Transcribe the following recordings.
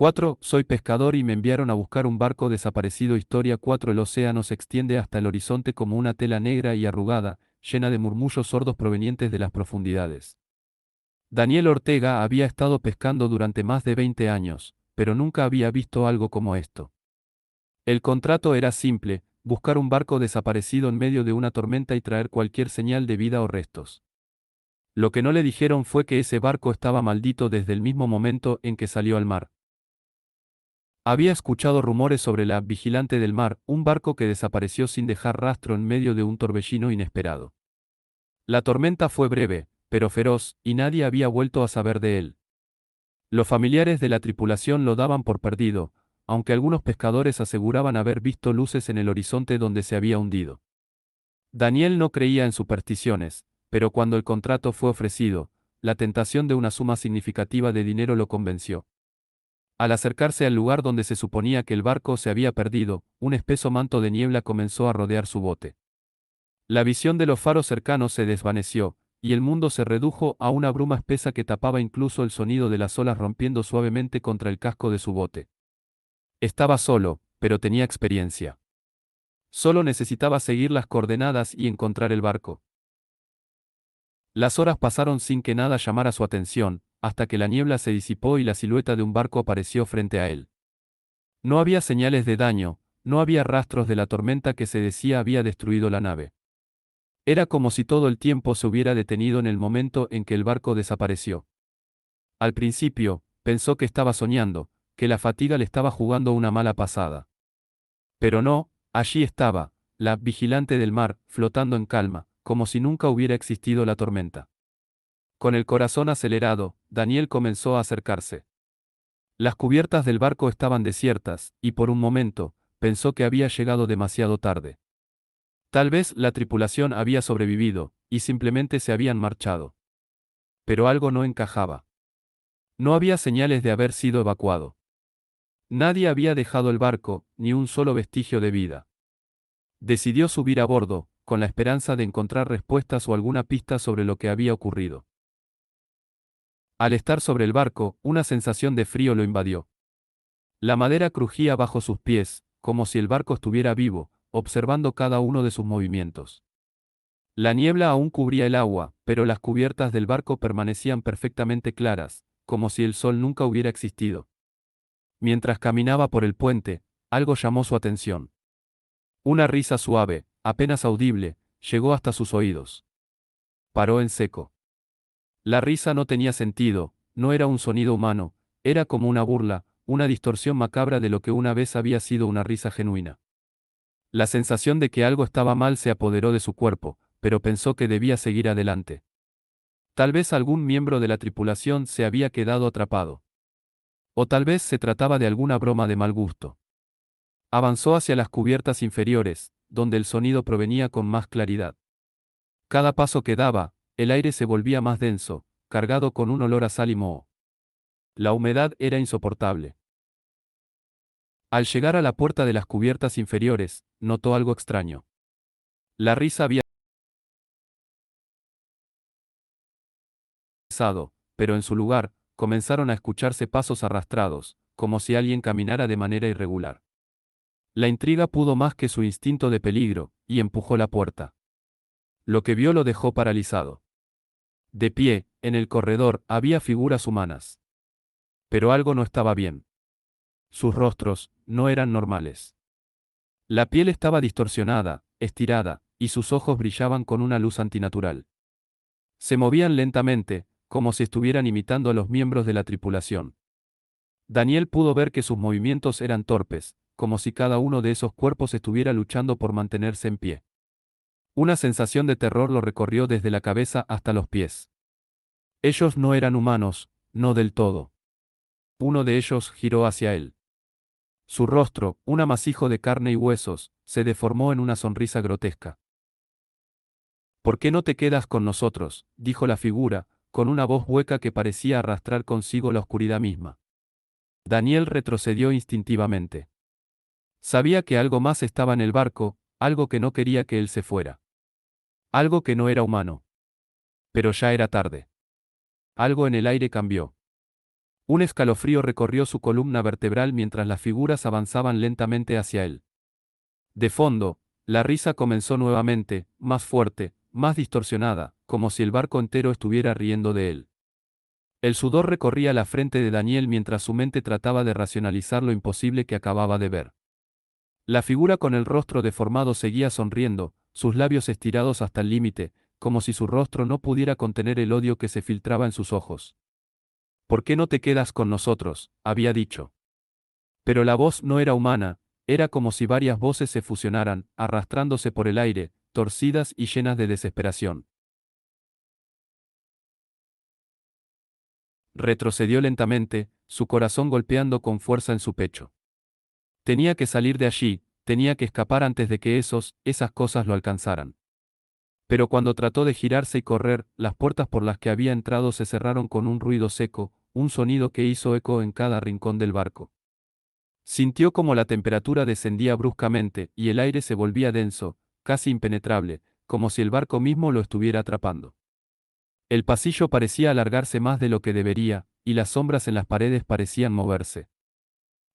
4. Soy pescador y me enviaron a buscar un barco desaparecido. Historia 4. El océano se extiende hasta el horizonte como una tela negra y arrugada, llena de murmullos sordos provenientes de las profundidades. Daniel Ortega había estado pescando durante más de 20 años, pero nunca había visto algo como esto. El contrato era simple: buscar un barco desaparecido en medio de una tormenta y traer cualquier señal de vida o restos. Lo que no le dijeron fue que ese barco estaba maldito desde el mismo momento en que salió al mar. Había escuchado rumores sobre la Vigilante del Mar, un barco que desapareció sin dejar rastro en medio de un torbellino inesperado. La tormenta fue breve, pero feroz, y nadie había vuelto a saber de él. Los familiares de la tripulación lo daban por perdido, aunque algunos pescadores aseguraban haber visto luces en el horizonte donde se había hundido. Daniel no creía en supersticiones, pero cuando el contrato fue ofrecido, la tentación de una suma significativa de dinero lo convenció. Al acercarse al lugar donde se suponía que el barco se había perdido, un espeso manto de niebla comenzó a rodear su bote. La visión de los faros cercanos se desvaneció, y el mundo se redujo a una bruma espesa que tapaba incluso el sonido de las olas rompiendo suavemente contra el casco de su bote. Estaba solo, pero tenía experiencia. Solo necesitaba seguir las coordenadas y encontrar el barco. Las horas pasaron sin que nada llamara su atención, hasta que la niebla se disipó y la silueta de un barco apareció frente a él. No había señales de daño, no había rastros de la tormenta que se decía había destruido la nave. Era como si todo el tiempo se hubiera detenido en el momento en que el barco desapareció. Al principio, pensó que estaba soñando, que la fatiga le estaba jugando una mala pasada. Pero no, allí estaba, la Vigilante del Mar, flotando en calma, como si nunca hubiera existido la tormenta. Con el corazón acelerado, Daniel comenzó a acercarse. Las cubiertas del barco estaban desiertas, y por un momento, pensó que había llegado demasiado tarde. Tal vez la tripulación había sobrevivido, y simplemente se habían marchado. Pero algo no encajaba. No había señales de haber sido evacuado. Nadie había dejado el barco, ni un solo vestigio de vida. Decidió subir a bordo, con la esperanza de encontrar respuestas o alguna pista sobre lo que había ocurrido. Al estar sobre el barco, una sensación de frío lo invadió. La madera crujía bajo sus pies, como si el barco estuviera vivo, observando cada uno de sus movimientos. La niebla aún cubría el agua, pero las cubiertas del barco permanecían perfectamente claras, como si el sol nunca hubiera existido. Mientras caminaba por el puente, algo llamó su atención. Una risa suave, apenas audible, llegó hasta sus oídos. Paró en seco. La risa no tenía sentido, no era un sonido humano, era como una burla, una distorsión macabra de lo que una vez había sido una risa genuina. La sensación de que algo estaba mal se apoderó de su cuerpo, pero pensó que debía seguir adelante. Tal vez algún miembro de la tripulación se había quedado atrapado. O tal vez se trataba de alguna broma de mal gusto. Avanzó hacia las cubiertas inferiores, donde el sonido provenía con más claridad. Cada paso que daba, el aire se volvía más denso, cargado con un olor a sal y moho. La humedad era insoportable. Al llegar a la puerta de las cubiertas inferiores, notó algo extraño. La risa había cesado, pero en su lugar, comenzaron a escucharse pasos arrastrados, como si alguien caminara de manera irregular. La intriga pudo más que su instinto de peligro, y empujó la puerta. Lo que vio lo dejó paralizado. De pie, en el corredor, había figuras humanas. Pero algo no estaba bien. Sus rostros no eran normales. La piel estaba distorsionada, estirada, y sus ojos brillaban con una luz antinatural. Se movían lentamente, como si estuvieran imitando a los miembros de la tripulación. Daniel pudo ver que sus movimientos eran torpes, como si cada uno de esos cuerpos estuviera luchando por mantenerse en pie. Una sensación de terror lo recorrió desde la cabeza hasta los pies. Ellos no eran humanos, no del todo. Uno de ellos giró hacia él. Su rostro, un amasijo de carne y huesos, se deformó en una sonrisa grotesca. ¿Por qué no te quedas con nosotros?, dijo la figura, con una voz hueca que parecía arrastrar consigo la oscuridad misma. Daniel retrocedió instintivamente. Sabía que algo más estaba en el barco, algo que no quería que él se fuera. Algo que no era humano. Pero ya era tarde. Algo en el aire cambió. Un escalofrío recorrió su columna vertebral mientras las figuras avanzaban lentamente hacia él. De fondo, la risa comenzó nuevamente, más fuerte, más distorsionada, como si el barco entero estuviera riendo de él. El sudor recorría la frente de Daniel mientras su mente trataba de racionalizar lo imposible que acababa de ver. La figura con el rostro deformado seguía sonriendo, sus labios estirados hasta el límite, como si su rostro no pudiera contener el odio que se filtraba en sus ojos. ¿Por qué no te quedas con nosotros?, había dicho. Pero la voz no era humana, era como si varias voces se fusionaran, arrastrándose por el aire, torcidas y llenas de desesperación. Retrocedió lentamente, su corazón golpeando con fuerza en su pecho. Tenía que salir de allí, tenía que escapar antes de que esas cosas lo alcanzaran. Pero cuando trató de girarse y correr, las puertas por las que había entrado se cerraron con un ruido seco, un sonido que hizo eco en cada rincón del barco. Sintió como la temperatura descendía bruscamente, y el aire se volvía denso, casi impenetrable, como si el barco mismo lo estuviera atrapando. El pasillo parecía alargarse más de lo que debería, y las sombras en las paredes parecían moverse.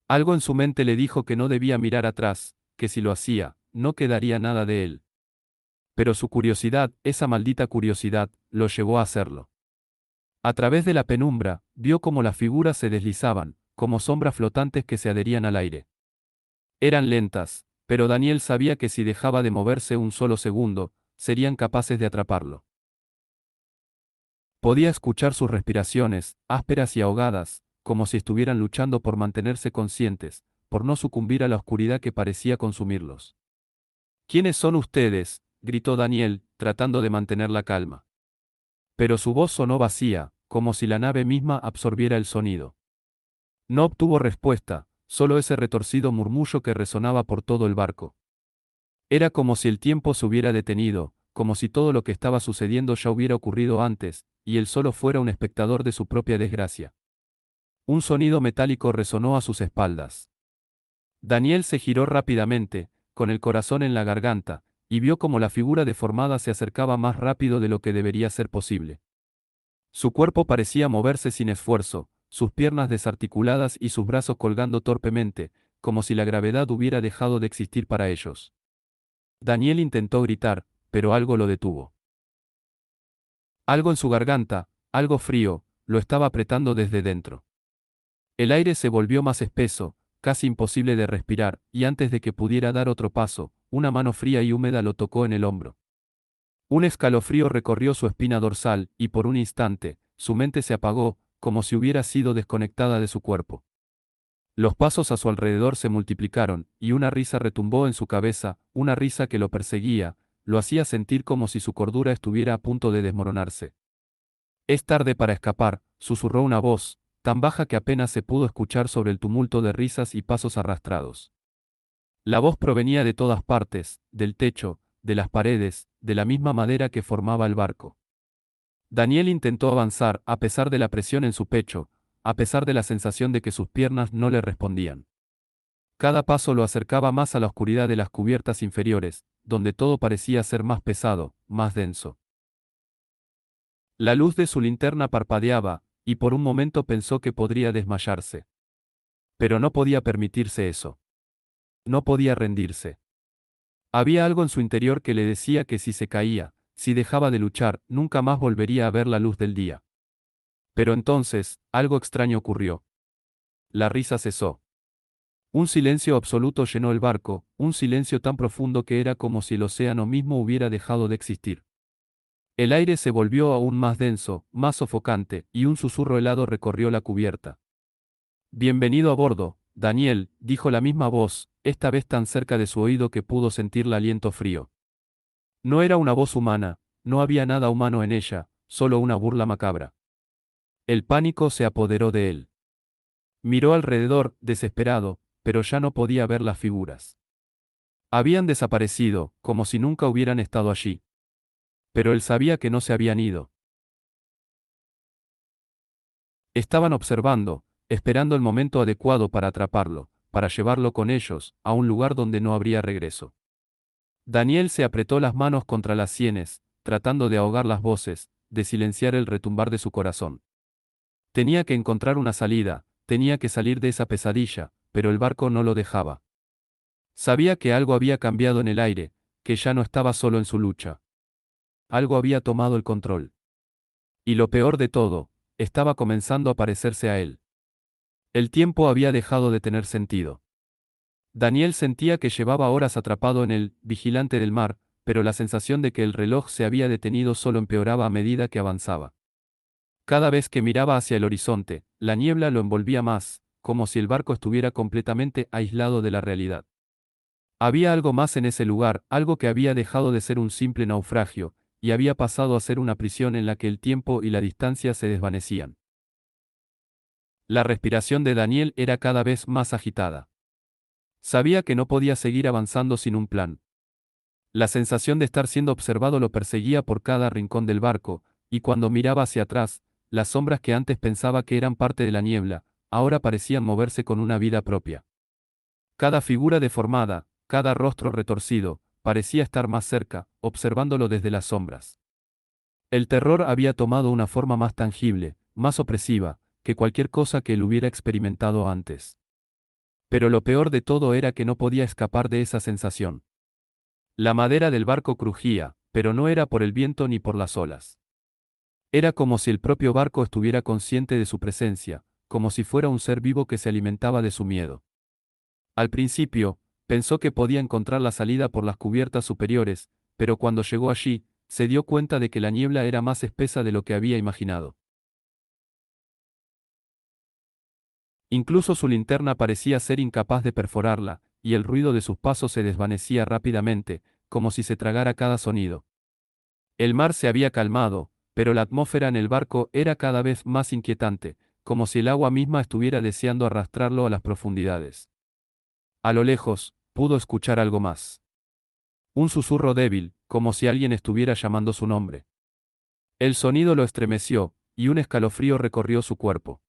Algo en su mente le dijo que no debía mirar atrás, que si lo hacía, no quedaría nada de él. Pero su curiosidad, esa maldita curiosidad, lo llevó a hacerlo. A través de la penumbra, vio cómo las figuras se deslizaban, como sombras flotantes que se adherían al aire. Eran lentas, pero Daniel sabía que si dejaba de moverse un solo segundo, serían capaces de atraparlo. Podía escuchar sus respiraciones, ásperas y ahogadas, como si estuvieran luchando por mantenerse conscientes, por no sucumbir a la oscuridad que parecía consumirlos. ¿Quiénes son ustedes?, gritó Daniel, tratando de mantener la calma. Pero su voz sonó vacía, como si la nave misma absorbiera el sonido. No obtuvo respuesta, solo ese retorcido murmullo que resonaba por todo el barco. Era como si el tiempo se hubiera detenido, como si todo lo que estaba sucediendo ya hubiera ocurrido antes, y él solo fuera un espectador de su propia desgracia. Un sonido metálico resonó a sus espaldas. Daniel se giró rápidamente, con el corazón en la garganta, y vio como la figura deformada se acercaba más rápido de lo que debería ser posible. Su cuerpo parecía moverse sin esfuerzo, sus piernas desarticuladas y sus brazos colgando torpemente, como si la gravedad hubiera dejado de existir para ellos. Daniel intentó gritar, pero algo lo detuvo. Algo en su garganta, algo frío, lo estaba apretando desde dentro. El aire se volvió más espeso, casi imposible de respirar, y antes de que pudiera dar otro paso, una mano fría y húmeda lo tocó en el hombro. Un escalofrío recorrió su espina dorsal, y por un instante, su mente se apagó, como si hubiera sido desconectada de su cuerpo. Los pasos a su alrededor se multiplicaron, y una risa retumbó en su cabeza, una risa que lo perseguía, lo hacía sentir como si su cordura estuviera a punto de desmoronarse. Es tarde para escapar, susurró una voz, tan baja que apenas se pudo escuchar sobre el tumulto de risas y pasos arrastrados. La voz provenía de todas partes, del techo, de las paredes, de la misma madera que formaba el barco. Daniel intentó avanzar, a pesar de la presión en su pecho, a pesar de la sensación de que sus piernas no le respondían. Cada paso lo acercaba más a la oscuridad de las cubiertas inferiores, donde todo parecía ser más pesado, más denso. La luz de su linterna parpadeaba, y por un momento pensó que podría desmayarse. Pero no podía permitirse eso. No podía rendirse. Había algo en su interior que le decía que si se caía, si dejaba de luchar, nunca más volvería a ver la luz del día. Pero entonces, algo extraño ocurrió. La risa cesó. Un silencio absoluto llenó el barco, un silencio tan profundo que era como si el océano mismo hubiera dejado de existir. El aire se volvió aún más denso, más sofocante, y un susurro helado recorrió la cubierta. Bienvenido a bordo, Daniel, dijo la misma voz, esta vez tan cerca de su oído que pudo sentir el aliento frío. No era una voz humana, no había nada humano en ella, solo una burla macabra. El pánico se apoderó de él. Miró alrededor, desesperado, pero ya no podía ver las figuras. Habían desaparecido, como si nunca hubieran estado allí. Pero él sabía que no se habían ido. Estaban observando, esperando el momento adecuado para atraparlo, para llevarlo con ellos, a un lugar donde no habría regreso. Daniel se apretó las manos contra las sienes, tratando de ahogar las voces, de silenciar el retumbar de su corazón. Tenía que encontrar una salida, tenía que salir de esa pesadilla, pero el barco no lo dejaba. Sabía que algo había cambiado en el aire, que ya no estaba solo en su lucha. Algo había tomado el control. Y lo peor de todo, estaba comenzando a parecerse a él. El tiempo había dejado de tener sentido. Daniel sentía que llevaba horas atrapado en el vigilante del mar, pero la sensación de que el reloj se había detenido solo empeoraba a medida que avanzaba. Cada vez que miraba hacia el horizonte, la niebla lo envolvía más, como si el barco estuviera completamente aislado de la realidad. Había algo más en ese lugar, algo que había dejado de ser un simple naufragio, y había pasado a ser una prisión en la que el tiempo y la distancia se desvanecían. La respiración de Daniel era cada vez más agitada. Sabía que no podía seguir avanzando sin un plan. La sensación de estar siendo observado lo perseguía por cada rincón del barco, y cuando miraba hacia atrás, las sombras que antes pensaba que eran parte de la niebla, ahora parecían moverse con una vida propia. Cada figura deformada, cada rostro retorcido, parecía estar más cerca, observándolo desde las sombras. El terror había tomado una forma más tangible, más opresiva, que cualquier cosa que él hubiera experimentado antes. Pero lo peor de todo era que no podía escapar de esa sensación. La madera del barco crujía, pero no era por el viento ni por las olas. Era como si el propio barco estuviera consciente de su presencia, como si fuera un ser vivo que se alimentaba de su miedo. Al principio, pensó que podía encontrar la salida por las cubiertas superiores, pero cuando llegó allí, se dio cuenta de que la niebla era más espesa de lo que había imaginado. Incluso su linterna parecía ser incapaz de perforarla, y el ruido de sus pasos se desvanecía rápidamente, como si se tragara cada sonido. El mar se había calmado, pero la atmósfera en el barco era cada vez más inquietante, como si el agua misma estuviera deseando arrastrarlo a las profundidades. A lo lejos, pudo escuchar algo más. Un susurro débil, como si alguien estuviera llamando su nombre. El sonido lo estremeció, y un escalofrío recorrió su cuerpo.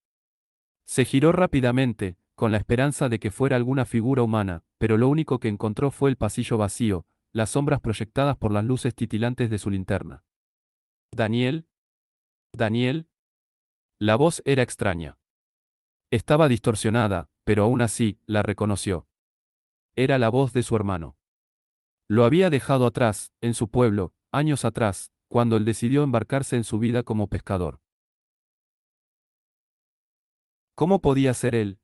Se giró rápidamente, con la esperanza de que fuera alguna figura humana, pero lo único que encontró fue el pasillo vacío, las sombras proyectadas por las luces titilantes de su linterna. ¿Daniel? ¿Daniel? La voz era extraña. Estaba distorsionada, pero aún así, la reconoció. Era la voz de su hermano. Lo había dejado atrás, en su pueblo, años atrás, cuando él decidió embarcarse en su vida como pescador. ¿Cómo podía ser él?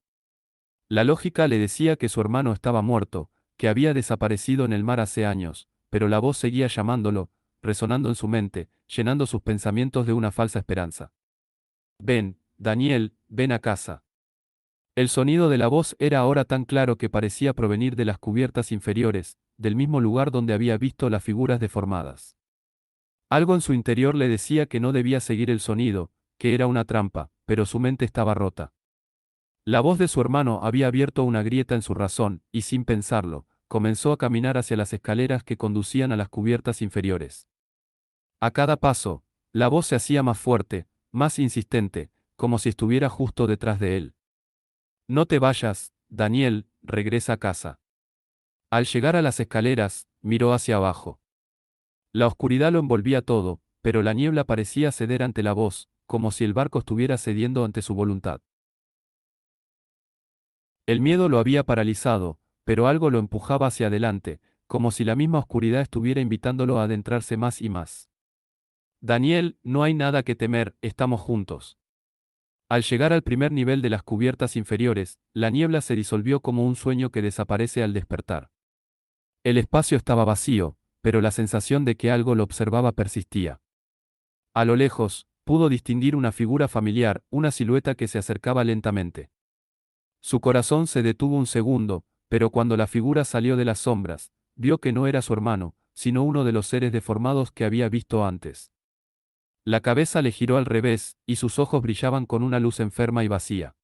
La lógica le decía que su hermano estaba muerto, que había desaparecido en el mar hace años, pero la voz seguía llamándolo, resonando en su mente, llenando sus pensamientos de una falsa esperanza. Ven, Daniel, ven a casa. El sonido de la voz era ahora tan claro que parecía provenir de las cubiertas inferiores, del mismo lugar donde había visto las figuras deformadas. Algo en su interior le decía que no debía seguir el sonido, que era una trampa, pero su mente estaba rota. La voz de su hermano había abierto una grieta en su razón, y sin pensarlo, comenzó a caminar hacia las escaleras que conducían a las cubiertas inferiores. A cada paso, la voz se hacía más fuerte, más insistente, como si estuviera justo detrás de él. No te vayas, Daniel, regresa a casa. Al llegar a las escaleras, miró hacia abajo. La oscuridad lo envolvía todo, pero la niebla parecía ceder ante la voz, como si el barco estuviera cediendo ante su voluntad. El miedo lo había paralizado, pero algo lo empujaba hacia adelante, como si la misma oscuridad estuviera invitándolo a adentrarse más y más. Daniel, no hay nada que temer, estamos juntos. Al llegar al primer nivel de las cubiertas inferiores, la niebla se disolvió como un sueño que desaparece al despertar. El espacio estaba vacío, pero la sensación de que algo lo observaba persistía. A lo lejos, pudo distinguir una figura familiar, una silueta que se acercaba lentamente. Su corazón se detuvo un segundo, pero cuando la figura salió de las sombras, vio que no era su hermano, sino uno de los seres deformados que había visto antes. La cabeza le giró al revés, y sus ojos brillaban con una luz enferma y vacía.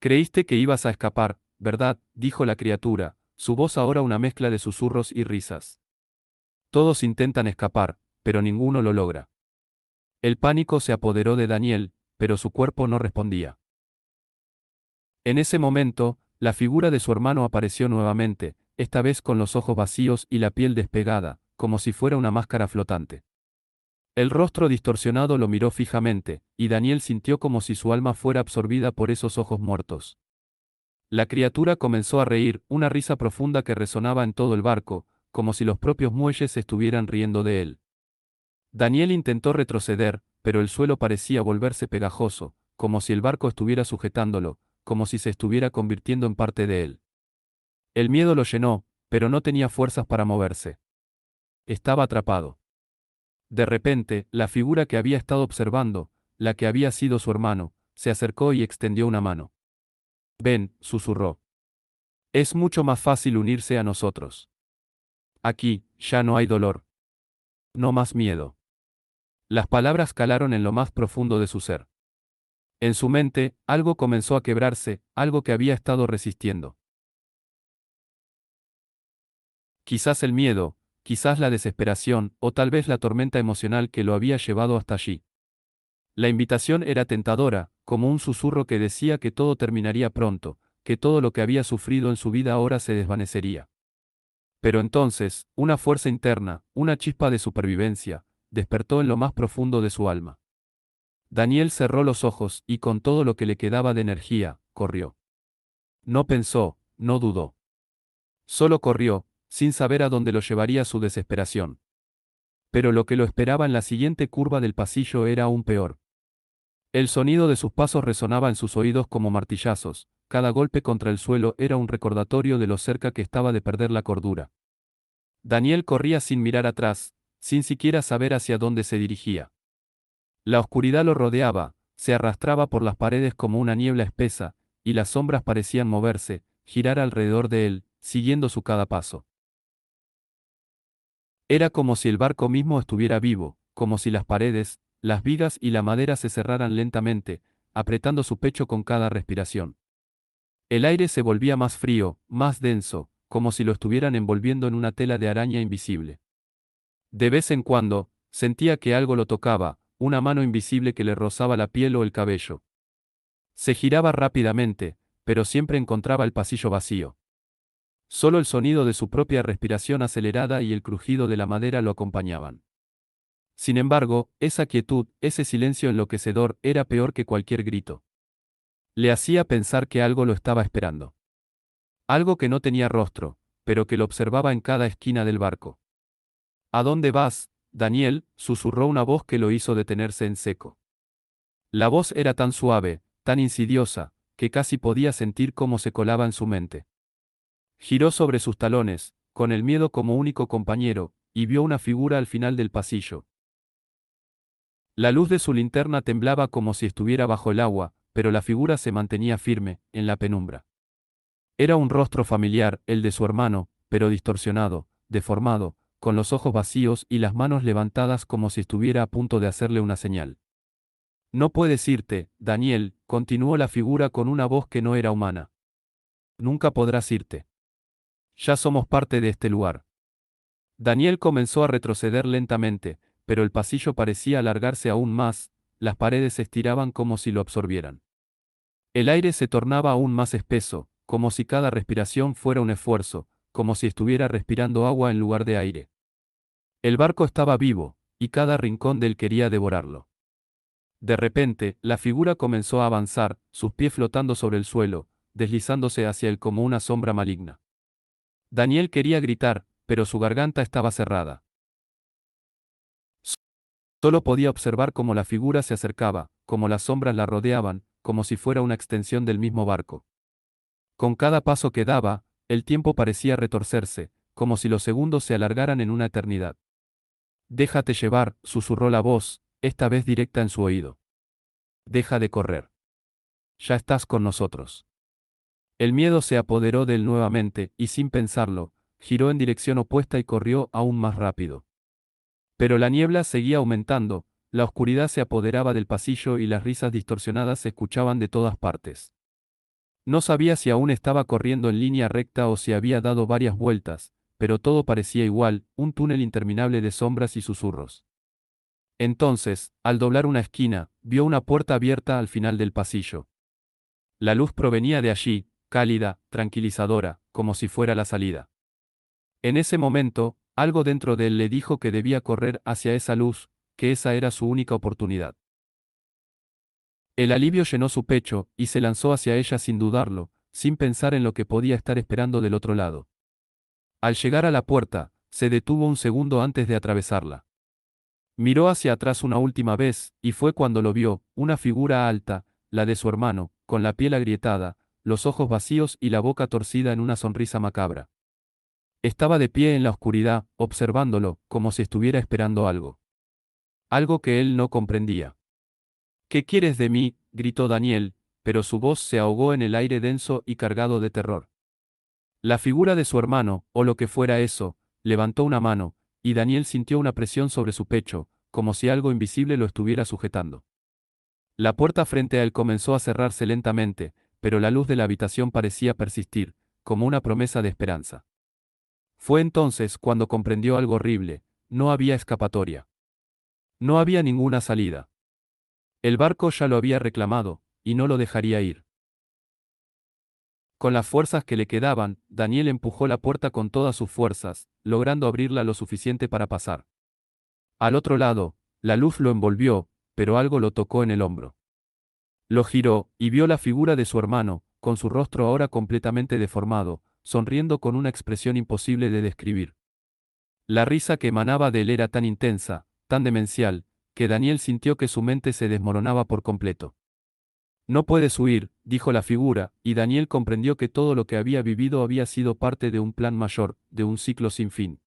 Creíste que ibas a escapar, ¿verdad?, dijo la criatura, su voz ahora una mezcla de susurros y risas. Todos intentan escapar, pero ninguno lo logra. El pánico se apoderó de Daniel, pero su cuerpo no respondía. En ese momento, la figura de su hermano apareció nuevamente, esta vez con los ojos vacíos y la piel despegada, como si fuera una máscara flotante. El rostro distorsionado lo miró fijamente, y Daniel sintió como si su alma fuera absorbida por esos ojos muertos. La criatura comenzó a reír, una risa profunda que resonaba en todo el barco, como si los propios muelles estuvieran riendo de él. Daniel intentó retroceder, pero el suelo parecía volverse pegajoso, como si el barco estuviera sujetándolo, como si se estuviera convirtiendo en parte de él. El miedo lo llenó, pero no tenía fuerzas para moverse. Estaba atrapado. De repente, la figura que había estado observando, la que había sido su hermano, se acercó y extendió una mano. Ven, susurró. Es mucho más fácil unirse a nosotros. Aquí, ya no hay dolor. No más miedo. Las palabras calaron en lo más profundo de su ser. En su mente, algo comenzó a quebrarse, algo que había estado resistiendo. Quizás el miedo, quizás la desesperación, o tal vez la tormenta emocional que lo había llevado hasta allí. La invitación era tentadora, como un susurro que decía que todo terminaría pronto, que todo lo que había sufrido en su vida ahora se desvanecería. Pero entonces, una fuerza interna, una chispa de supervivencia, despertó en lo más profundo de su alma. Daniel cerró los ojos y con todo lo que le quedaba de energía, corrió. No pensó, no dudó. Solo corrió, sin saber a dónde lo llevaría su desesperación. Pero lo que lo esperaba en la siguiente curva del pasillo era aún peor. El sonido de sus pasos resonaba en sus oídos como martillazos, cada golpe contra el suelo era un recordatorio de lo cerca que estaba de perder la cordura. Daniel corría sin mirar atrás, sin siquiera saber hacia dónde se dirigía. La oscuridad lo rodeaba, se arrastraba por las paredes como una niebla espesa, y las sombras parecían moverse, girar alrededor de él, siguiendo su cada paso. Era como si el barco mismo estuviera vivo, como si las paredes, las vigas y la madera se cerraran lentamente, apretando su pecho con cada respiración. El aire se volvía más frío, más denso, como si lo estuvieran envolviendo en una tela de araña invisible. De vez en cuando, sentía que algo lo tocaba, una mano invisible que le rozaba la piel o el cabello. Se giraba rápidamente, pero siempre encontraba el pasillo vacío. Solo el sonido de su propia respiración acelerada y el crujido de la madera lo acompañaban. Sin embargo, esa quietud, ese silencio enloquecedor, era peor que cualquier grito. Le hacía pensar que algo lo estaba esperando. Algo que no tenía rostro, pero que lo observaba en cada esquina del barco. ¿A dónde vas, Daniel?, susurró una voz que lo hizo detenerse en seco. La voz era tan suave, tan insidiosa, que casi podía sentir cómo se colaba en su mente. Giró sobre sus talones, con el miedo como único compañero, y vio una figura al final del pasillo. La luz de su linterna temblaba como si estuviera bajo el agua, pero la figura se mantenía firme, en la penumbra. Era un rostro familiar, el de su hermano, pero distorsionado, deformado, con los ojos vacíos y las manos levantadas como si estuviera a punto de hacerle una señal. No puedes irte, Daniel, continuó la figura con una voz que no era humana. Nunca podrás irte. Ya somos parte de este lugar. Daniel comenzó a retroceder lentamente, pero el pasillo parecía alargarse aún más, las paredes se estiraban como si lo absorbieran. El aire se tornaba aún más espeso, como si cada respiración fuera un esfuerzo, como si estuviera respirando agua en lugar de aire. El barco estaba vivo, y cada rincón de él quería devorarlo. De repente, la figura comenzó a avanzar, sus pies flotando sobre el suelo, deslizándose hacia él como una sombra maligna. Daniel quería gritar, pero su garganta estaba cerrada. Solo podía observar cómo la figura se acercaba, cómo las sombras la rodeaban, como si fuera una extensión del mismo barco. Con cada paso que daba, el tiempo parecía retorcerse, como si los segundos se alargaran en una eternidad. Déjate llevar, susurró la voz, esta vez directa en su oído. Deja de correr. Ya estás con nosotros. El miedo se apoderó de él nuevamente, y sin pensarlo, giró en dirección opuesta y corrió aún más rápido. Pero la niebla seguía aumentando, la oscuridad se apoderaba del pasillo y las risas distorsionadas se escuchaban de todas partes. No sabía si aún estaba corriendo en línea recta o si había dado varias vueltas, pero todo parecía igual, un túnel interminable de sombras y susurros. Entonces, al doblar una esquina, vio una puerta abierta al final del pasillo. La luz provenía de allí, cálida, tranquilizadora, como si fuera la salida. En ese momento, algo dentro de él le dijo que debía correr hacia esa luz, que esa era su única oportunidad. El alivio llenó su pecho, y se lanzó hacia ella sin dudarlo, sin pensar en lo que podía estar esperando del otro lado. Al llegar a la puerta, se detuvo un segundo antes de atravesarla. Miró hacia atrás una última vez, y fue cuando lo vio, una figura alta, la de su hermano, con la piel agrietada, los ojos vacíos y la boca torcida en una sonrisa macabra. Estaba de pie en la oscuridad, observándolo, como si estuviera esperando algo. Algo que él no comprendía. ¿Qué quieres de mí?, gritó Daniel, pero su voz se ahogó en el aire denso y cargado de terror. La figura de su hermano, o lo que fuera eso, levantó una mano, y Daniel sintió una presión sobre su pecho, como si algo invisible lo estuviera sujetando. La puerta frente a él comenzó a cerrarse lentamente, pero la luz de la habitación parecía persistir, como una promesa de esperanza. Fue entonces cuando comprendió algo horrible: no había escapatoria. No había ninguna salida. El barco ya lo había reclamado, y no lo dejaría ir. Con las fuerzas que le quedaban, Daniel empujó la puerta con todas sus fuerzas, logrando abrirla lo suficiente para pasar. Al otro lado, la luz lo envolvió, pero algo lo tocó en el hombro. Lo giró, y vio la figura de su hermano, con su rostro ahora completamente deformado, sonriendo con una expresión imposible de describir. La risa que emanaba de él era tan intensa, tan demencial, que Daniel sintió que su mente se desmoronaba por completo. No puedes huir, dijo la figura, y Daniel comprendió que todo lo que había vivido había sido parte de un plan mayor, de un ciclo sin fin.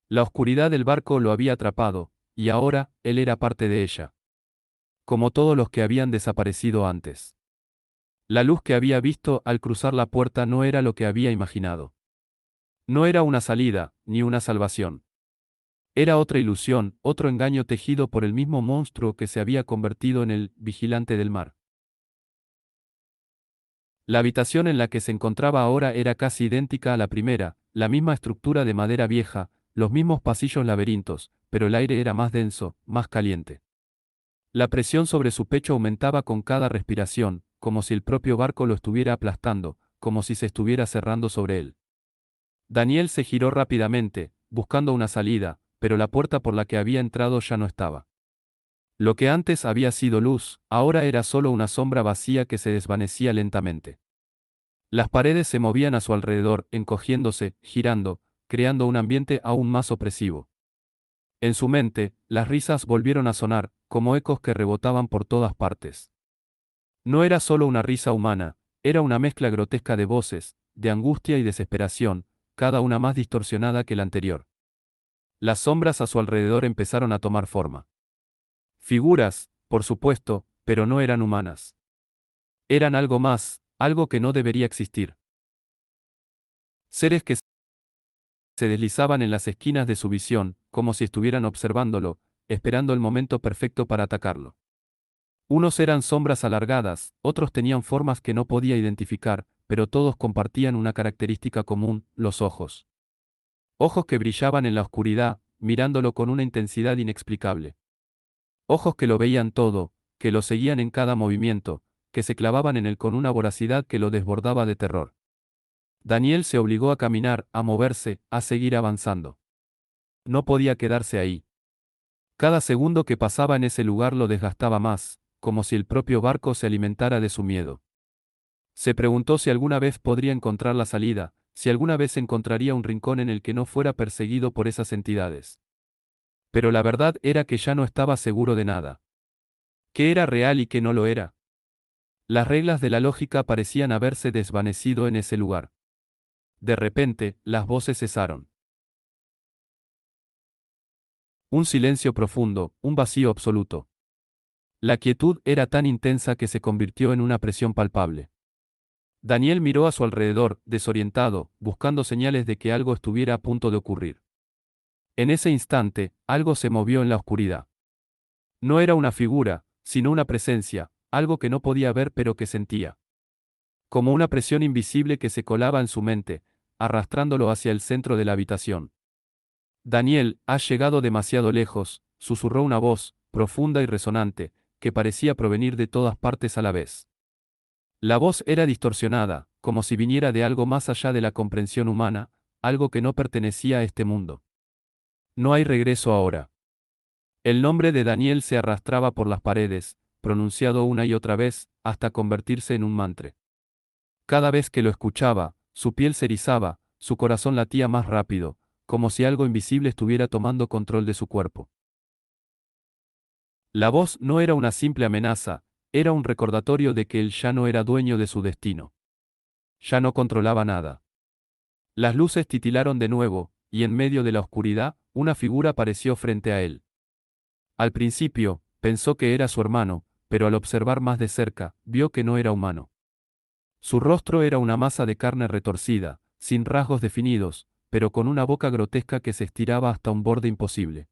La oscuridad del barco lo había atrapado, y ahora, él era parte de ella. Como todos los que habían desaparecido antes. La luz que había visto al cruzar la puerta no era lo que había imaginado. No era una salida, ni una salvación. Era otra ilusión, otro engaño tejido por el mismo monstruo que se había convertido en el vigilante del mar. La habitación en la que se encontraba ahora era casi idéntica a la primera, la misma estructura de madera vieja, los mismos pasillos laberínticos, pero el aire era más denso, más caliente. La presión sobre su pecho aumentaba con cada respiración, como si el propio barco lo estuviera aplastando, como si se estuviera cerrando sobre él. Daniel se giró rápidamente, buscando una salida, pero la puerta por la que había entrado ya no estaba. Lo que antes había sido luz, ahora era solo una sombra vacía que se desvanecía lentamente. Las paredes se movían a su alrededor, encogiéndose, girando, creando un ambiente aún más opresivo. En su mente, las risas volvieron a sonar, como ecos que rebotaban por todas partes. No era solo una risa humana, era una mezcla grotesca de voces, de angustia y desesperación, cada una más distorsionada que la anterior. Las sombras a su alrededor empezaron a tomar forma. Figuras, por supuesto, pero no eran humanas. Eran algo más, algo que no debería existir. Seres que se deslizaban en las esquinas de su visión, como si estuvieran observándolo, esperando el momento perfecto para atacarlo. Unos eran sombras alargadas, otros tenían formas que no podía identificar, pero todos compartían una característica común: los ojos. Ojos que brillaban en la oscuridad, mirándolo con una intensidad inexplicable. Ojos que lo veían todo, que lo seguían en cada movimiento, que se clavaban en él con una voracidad que lo desbordaba de terror. Daniel se obligó a caminar, a moverse, a seguir avanzando. No podía quedarse ahí. Cada segundo que pasaba en ese lugar lo desgastaba más, como si el propio barco se alimentara de su miedo. Se preguntó si alguna vez podría encontrar la salida, si alguna vez encontraría un rincón en el que no fuera perseguido por esas entidades. Pero la verdad era que ya no estaba seguro de nada. ¿Qué era real y qué no lo era? Las reglas de la lógica parecían haberse desvanecido en ese lugar. De repente, las voces cesaron. Un silencio profundo, un vacío absoluto. La quietud era tan intensa que se convirtió en una presión palpable. Daniel miró a su alrededor, desorientado, buscando señales de que algo estuviera a punto de ocurrir. En ese instante, algo se movió en la oscuridad. No era una figura, sino una presencia, algo que no podía ver pero que sentía. Como una presión invisible que se colaba en su mente, arrastrándolo hacia el centro de la habitación. Daniel, has llegado demasiado lejos, susurró una voz, profunda y resonante, que parecía provenir de todas partes a la vez. La voz era distorsionada, como si viniera de algo más allá de la comprensión humana, algo que no pertenecía a este mundo. No hay regreso ahora. El nombre de Daniel se arrastraba por las paredes, pronunciado una y otra vez, hasta convertirse en un mantra. Cada vez que lo escuchaba, su piel se erizaba, su corazón latía más rápido, como si algo invisible estuviera tomando control de su cuerpo. La voz no era una simple amenaza, era un recordatorio de que él ya no era dueño de su destino. Ya no controlaba nada. Las luces titilaron de nuevo, y en medio de la oscuridad, una figura apareció frente a él. Al principio, pensó que era su hermano, pero al observar más de cerca, vio que no era humano. Su rostro era una masa de carne retorcida, sin rasgos definidos, pero con una boca grotesca que se estiraba hasta un borde imposible.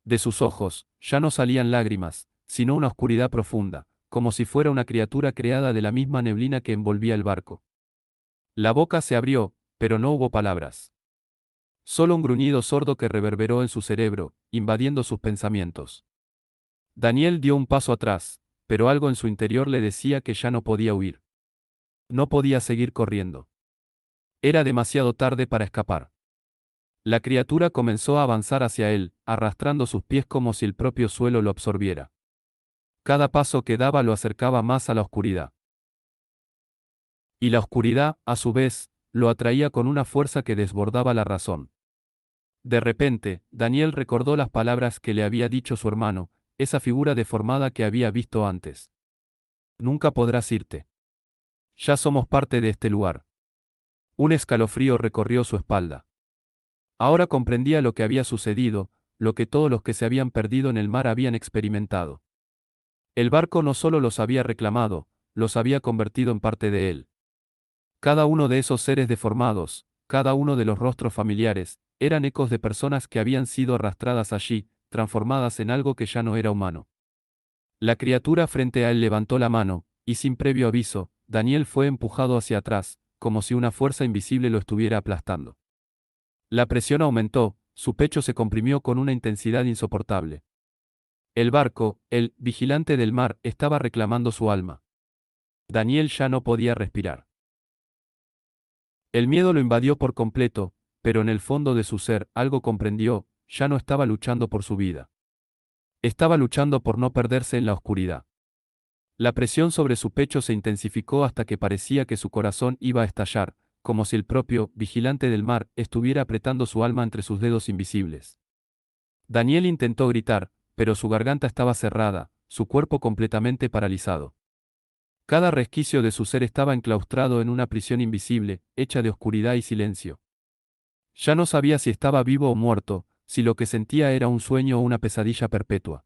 De sus ojos, ya no salían lágrimas, sino una oscuridad profunda, como si fuera una criatura creada de la misma neblina que envolvía el barco. La boca se abrió, pero no hubo palabras. Solo un gruñido sordo que reverberó en su cerebro, invadiendo sus pensamientos. Daniel dio un paso atrás, pero algo en su interior le decía que ya no podía huir. No podía seguir corriendo. Era demasiado tarde para escapar. La criatura comenzó a avanzar hacia él, arrastrando sus pies como si el propio suelo lo absorbiera. Cada paso que daba lo acercaba más a la oscuridad. Y la oscuridad, a su vez, lo atraía con una fuerza que desbordaba la razón. De repente, Daniel recordó las palabras que le había dicho su hermano, esa figura deformada que había visto antes. Nunca podrás irte. Ya somos parte de este lugar. Un escalofrío recorrió su espalda. Ahora comprendía lo que había sucedido, lo que todos los que se habían perdido en el mar habían experimentado. El barco no solo los había reclamado, los había convertido en parte de él. Cada uno de esos seres deformados, cada uno de los rostros familiares, eran ecos de personas que habían sido arrastradas allí, transformadas en algo que ya no era humano. La criatura frente a él levantó la mano, y sin previo aviso, Daniel fue empujado hacia atrás, como si una fuerza invisible lo estuviera aplastando. La presión aumentó, su pecho se comprimió con una intensidad insoportable. El barco, el vigilante del mar, estaba reclamando su alma. Daniel ya no podía respirar. El miedo lo invadió por completo, pero en el fondo de su ser, algo comprendió, ya no estaba luchando por su vida. Estaba luchando por no perderse en la oscuridad. La presión sobre su pecho se intensificó hasta que parecía que su corazón iba a estallar, como si el propio vigilante del mar estuviera apretando su alma entre sus dedos invisibles. Daniel intentó gritar, pero su garganta estaba cerrada, su cuerpo completamente paralizado. Cada resquicio de su ser estaba enclaustrado en una prisión invisible, hecha de oscuridad y silencio. Ya no sabía si estaba vivo o muerto, si lo que sentía era un sueño o una pesadilla perpetua.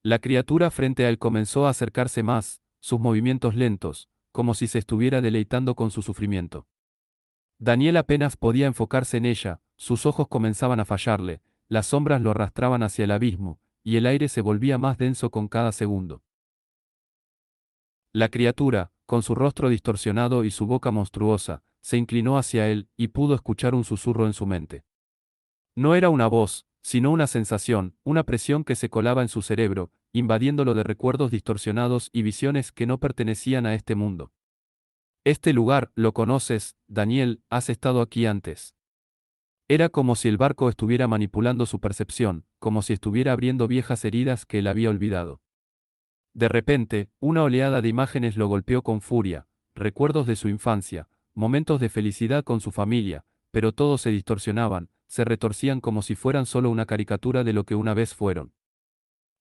La criatura frente a él comenzó a acercarse más, sus movimientos lentos, como si se estuviera deleitando con su sufrimiento. Daniel apenas podía enfocarse en ella, sus ojos comenzaban a fallarle, las sombras lo arrastraban hacia el abismo, y el aire se volvía más denso con cada segundo. La criatura, con su rostro distorsionado y su boca monstruosa, se inclinó hacia él, y pudo escuchar un susurro en su mente. No era una voz, sino una sensación, una presión que se colaba en su cerebro, invadiéndolo de recuerdos distorsionados y visiones que no pertenecían a este mundo. Este lugar, lo conoces, Daniel, has estado aquí antes. Era como si el barco estuviera manipulando su percepción, como si estuviera abriendo viejas heridas que él había olvidado. De repente, una oleada de imágenes lo golpeó con furia, recuerdos de su infancia, momentos de felicidad con su familia, pero todos se distorsionaban, se retorcían como si fueran solo una caricatura de lo que una vez fueron.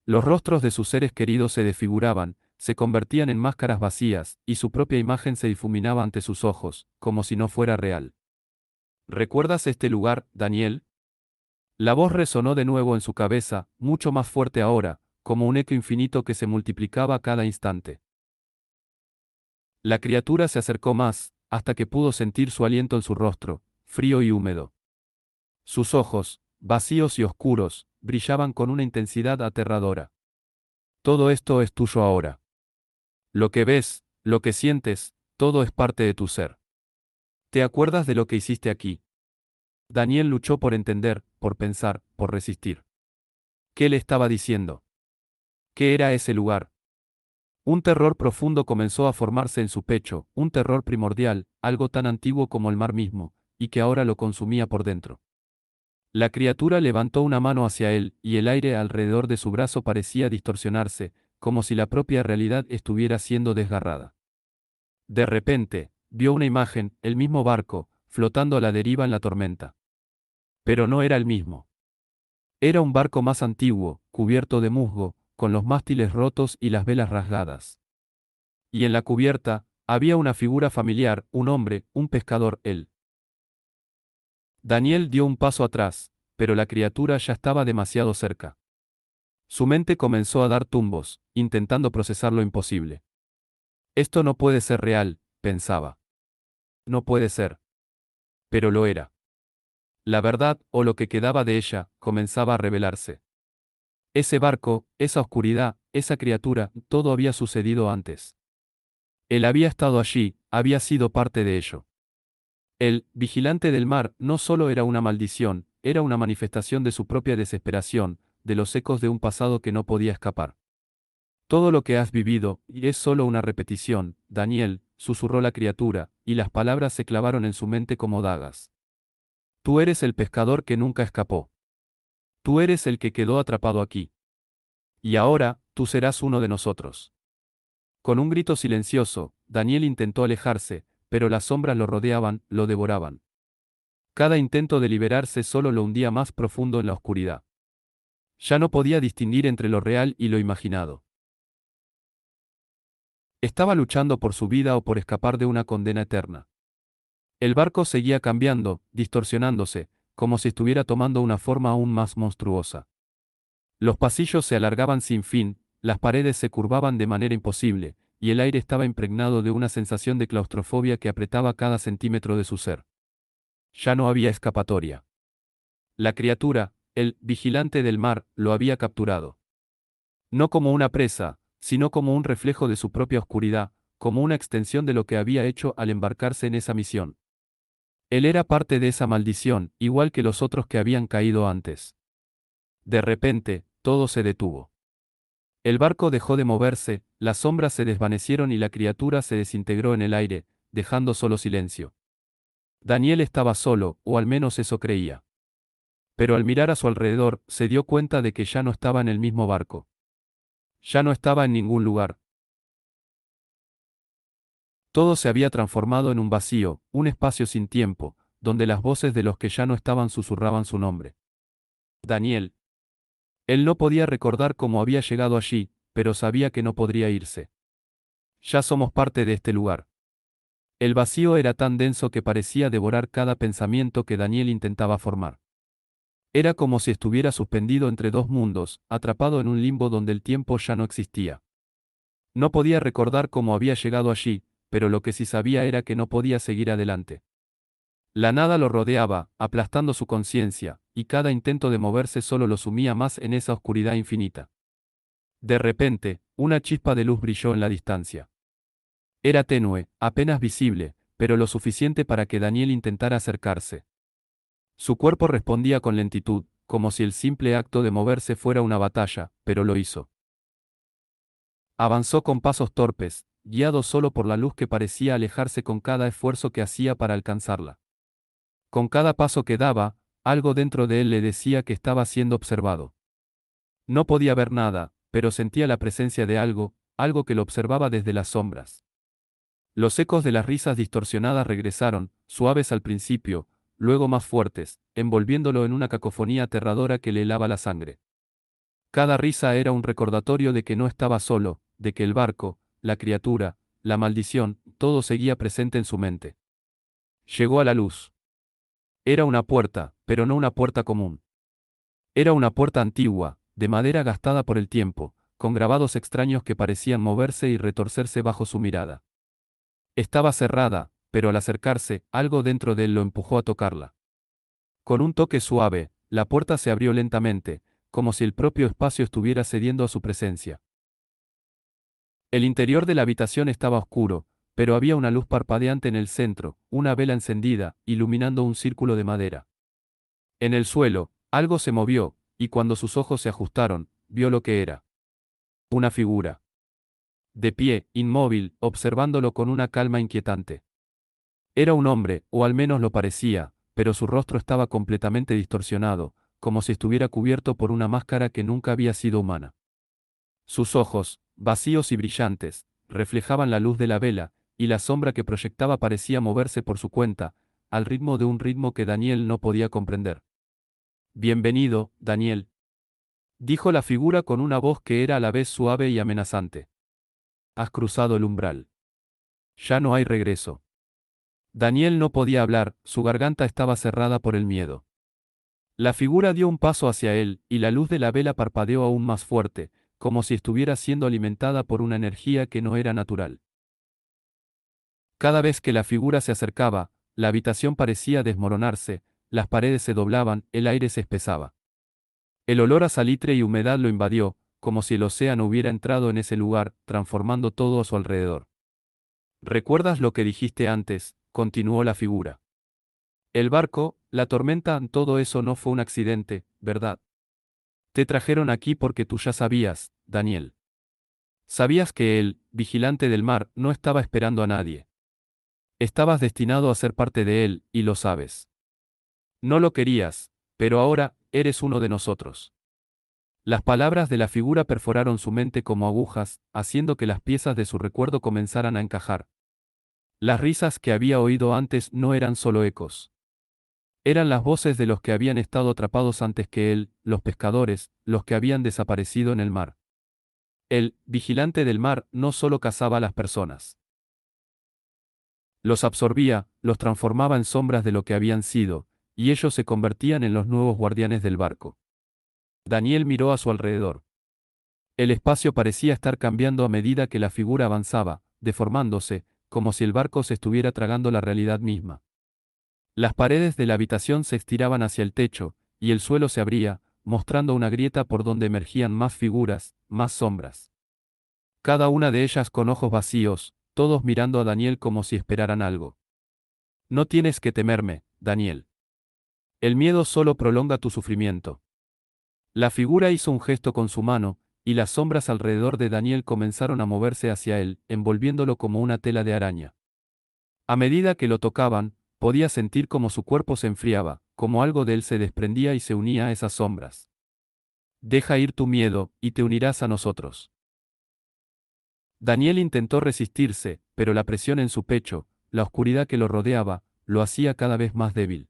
Los rostros de sus seres queridos se desfiguraban, se convertían en máscaras vacías, y su propia imagen se difuminaba ante sus ojos, como si no fuera real. ¿Recuerdas este lugar, Daniel? La voz resonó de nuevo en su cabeza, mucho más fuerte ahora, como un eco infinito que se multiplicaba a cada instante. La criatura se acercó más, hasta que pudo sentir su aliento en su rostro, frío y húmedo. Sus ojos, vacíos y oscuros, brillaban con una intensidad aterradora. Todo esto es tuyo ahora. Lo que ves, lo que sientes, todo es parte de tu ser. ¿Te acuerdas de lo que hiciste aquí? Daniel luchó por entender, por pensar, por resistir. ¿Qué le estaba diciendo? ¿Qué era ese lugar? Un terror profundo comenzó a formarse en su pecho, un terror primordial, algo tan antiguo como el mar mismo, y que ahora lo consumía por dentro. La criatura levantó una mano hacia él, y el aire alrededor de su brazo parecía distorsionarse, como si la propia realidad estuviera siendo desgarrada. De repente, vio una imagen, el mismo barco, flotando a la deriva en la tormenta. Pero no era el mismo. Era un barco más antiguo, cubierto de musgo, con los mástiles rotos y las velas rasgadas. Y en la cubierta, había una figura familiar, un hombre, un pescador, él. Daniel dio un paso atrás, pero la criatura ya estaba demasiado cerca. Su mente comenzó a dar tumbos, intentando procesar lo imposible. Esto no puede ser real, pensaba. No puede ser. Pero lo era. La verdad, o lo que quedaba de ella, comenzaba a revelarse. Ese barco, esa oscuridad, esa criatura, todo había sucedido antes. Él había estado allí, había sido parte de ello. El vigilante del mar no solo era una maldición, era una manifestación de su propia desesperación, de los ecos de un pasado que no podía escapar. Todo lo que has vivido, y es solo una repetición, Daniel, susurró la criatura, y las palabras se clavaron en su mente como dagas. Tú eres el pescador que nunca escapó. Tú eres el que quedó atrapado aquí. Y ahora, tú serás uno de nosotros. Con un grito silencioso, Daniel intentó alejarse, pero las sombras lo rodeaban, lo devoraban. Cada intento de liberarse solo lo hundía más profundo en la oscuridad. Ya no podía distinguir entre lo real y lo imaginado. Estaba luchando por su vida o por escapar de una condena eterna. El barco seguía cambiando, distorsionándose, como si estuviera tomando una forma aún más monstruosa. Los pasillos se alargaban sin fin, las paredes se curvaban de manera imposible, y el aire estaba impregnado de una sensación de claustrofobia que apretaba cada centímetro de su ser. Ya no había escapatoria. La criatura, el vigilante del mar, lo había capturado. No como una presa, sino como un reflejo de su propia oscuridad, como una extensión de lo que había hecho al embarcarse en esa misión. Él era parte de esa maldición, igual que los otros que habían caído antes. De repente, todo se detuvo. El barco dejó de moverse, las sombras se desvanecieron y la criatura se desintegró en el aire, dejando solo silencio. Daniel estaba solo, o al menos eso creía. Pero al mirar a su alrededor, se dio cuenta de que ya no estaba en el mismo barco. Ya no estaba en ningún lugar. Todo se había transformado en un vacío, un espacio sin tiempo, donde las voces de los que ya no estaban susurraban su nombre. Daniel. Él no podía recordar cómo había llegado allí, pero sabía que no podría irse. Ya somos parte de este lugar. El vacío era tan denso que parecía devorar cada pensamiento que Daniel intentaba formar. Era como si estuviera suspendido entre dos mundos, atrapado en un limbo donde el tiempo ya no existía. No podía recordar cómo había llegado allí, pero lo que sí sabía era que no podía seguir adelante. La nada lo rodeaba, aplastando su conciencia, y cada intento de moverse solo lo sumía más en esa oscuridad infinita. De repente, una chispa de luz brilló en la distancia. Era tenue, apenas visible, pero lo suficiente para que Daniel intentara acercarse. Su cuerpo respondía con lentitud, como si el simple acto de moverse fuera una batalla, pero lo hizo. Avanzó con pasos torpes, guiado solo por la luz que parecía alejarse con cada esfuerzo que hacía para alcanzarla. Con cada paso que daba, algo dentro de él le decía que estaba siendo observado. No podía ver nada, pero sentía la presencia de algo, algo que lo observaba desde las sombras. Los ecos de las risas distorsionadas regresaron, suaves al principio, luego más fuertes, envolviéndolo en una cacofonía aterradora que le helaba la sangre. Cada risa era un recordatorio de que no estaba solo, de que el barco, la criatura, la maldición, todo seguía presente en su mente. Llegó a la luz. Era una puerta, pero no una puerta común. Era una puerta antigua, de madera gastada por el tiempo, con grabados extraños que parecían moverse y retorcerse bajo su mirada. Estaba cerrada, pero al acercarse, algo dentro de él lo empujó a tocarla. Con un toque suave, la puerta se abrió lentamente, como si el propio espacio estuviera cediendo a su presencia. El interior de la habitación estaba oscuro, pero había una luz parpadeante en el centro, una vela encendida, iluminando un círculo de madera. En el suelo, algo se movió, y cuando sus ojos se ajustaron, vio lo que era. Una figura. De pie, inmóvil, observándolo con una calma inquietante. Era un hombre, o al menos lo parecía, pero su rostro estaba completamente distorsionado, como si estuviera cubierto por una máscara que nunca había sido humana. Sus ojos, vacíos y brillantes, reflejaban la luz de la vela, y la sombra que proyectaba parecía moverse por su cuenta, al ritmo de un ritmo que Daniel no podía comprender. Bienvenido, Daniel, dijo la figura con una voz que era a la vez suave y amenazante. Has cruzado el umbral. Ya no hay regreso. Daniel no podía hablar, su garganta estaba cerrada por el miedo. La figura dio un paso hacia él, y la luz de la vela parpadeó aún más fuerte, como si estuviera siendo alimentada por una energía que no era natural. Cada vez que la figura se acercaba, la habitación parecía desmoronarse, las paredes se doblaban, el aire se espesaba. El olor a salitre y humedad lo invadió, como si el océano hubiera entrado en ese lugar, transformando todo a su alrededor. ¿Recuerdas lo que dijiste antes?, continuó la figura. El barco, la tormenta, todo eso no fue un accidente, ¿verdad? Te trajeron aquí porque tú ya sabías, Daniel. Sabías que el vigilante del mar no estaba esperando a nadie. Estabas destinado a ser parte de él, y lo sabes. No lo querías, pero ahora, eres uno de nosotros. Las palabras de la figura perforaron su mente como agujas, haciendo que las piezas de su recuerdo comenzaran a encajar. Las risas que había oído antes no eran solo ecos. Eran las voces de los que habían estado atrapados antes que él, los pescadores, los que habían desaparecido en el mar. El vigilante del mar no solo cazaba a las personas. Los absorbía, los transformaba en sombras de lo que habían sido, y ellos se convertían en los nuevos guardianes del barco. Daniel miró a su alrededor. El espacio parecía estar cambiando a medida que la figura avanzaba, deformándose, como si el barco se estuviera tragando la realidad misma. Las paredes de la habitación se estiraban hacia el techo, y el suelo se abría, mostrando una grieta por donde emergían más figuras, más sombras. Cada una de ellas con ojos vacíos, todos mirando a Daniel como si esperaran algo. No tienes que temerme, Daniel. El miedo solo prolonga tu sufrimiento. La figura hizo un gesto con su mano, y las sombras alrededor de Daniel comenzaron a moverse hacia él, envolviéndolo como una tela de araña. A medida que lo tocaban, podía sentir como su cuerpo se enfriaba, como algo de él se desprendía y se unía a esas sombras. Deja ir tu miedo, y te unirás a nosotros. Daniel intentó resistirse, pero la presión en su pecho, la oscuridad que lo rodeaba, lo hacía cada vez más débil.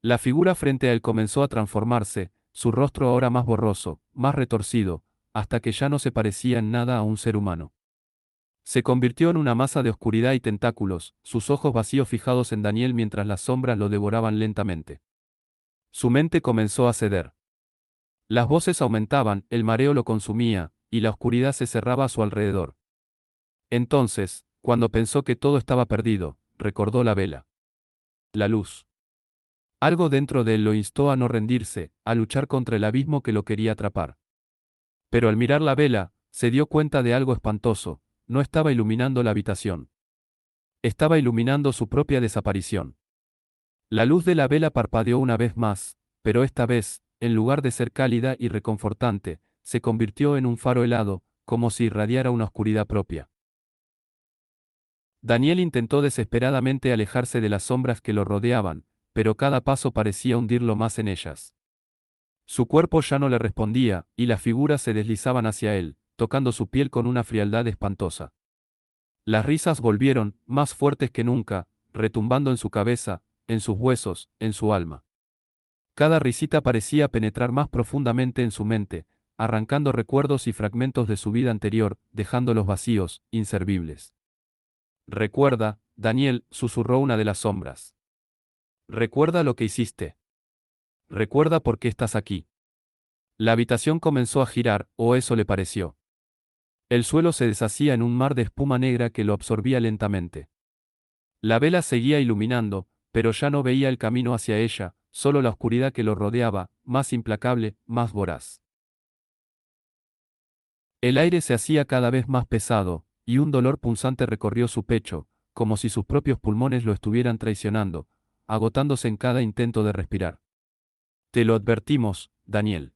La figura frente a él comenzó a transformarse, su rostro ahora más borroso, más retorcido, hasta que ya no se parecía en nada a un ser humano. Se convirtió en una masa de oscuridad y tentáculos, sus ojos vacíos fijados en Daniel mientras las sombras lo devoraban lentamente. Su mente comenzó a ceder. Las voces aumentaban, el mareo lo consumía, y la oscuridad se cerraba a su alrededor. Entonces, cuando pensó que todo estaba perdido, recordó la vela. La luz. Algo dentro de él lo instó a no rendirse, a luchar contra el abismo que lo quería atrapar. Pero al mirar la vela, se dio cuenta de algo espantoso, no estaba iluminando la habitación. Estaba iluminando su propia desaparición. La luz de la vela parpadeó una vez más, pero esta vez, en lugar de ser cálida y reconfortante, se convirtió en un faro helado, como si irradiara una oscuridad propia. Daniel intentó desesperadamente alejarse de las sombras que lo rodeaban, pero cada paso parecía hundirlo más en ellas. Su cuerpo ya no le respondía, y las figuras se deslizaban hacia él, tocando su piel con una frialdad espantosa. Las risas volvieron, más fuertes que nunca, retumbando en su cabeza, en sus huesos, en su alma. Cada risita parecía penetrar más profundamente en su mente, arrancando recuerdos y fragmentos de su vida anterior, dejándolos vacíos, inservibles. Recuerda, Daniel, susurró una de las sombras. Recuerda lo que hiciste. Recuerda por qué estás aquí. La habitación comenzó a girar, o eso le pareció. El suelo se deshacía en un mar de espuma negra que lo absorbía lentamente. La vela seguía iluminando, pero ya no veía el camino hacia ella, solo la oscuridad que lo rodeaba, más implacable, más voraz. El aire se hacía cada vez más pesado, y un dolor punzante recorrió su pecho, como si sus propios pulmones lo estuvieran traicionando, agotándose en cada intento de respirar. Te lo advertimos, Daniel.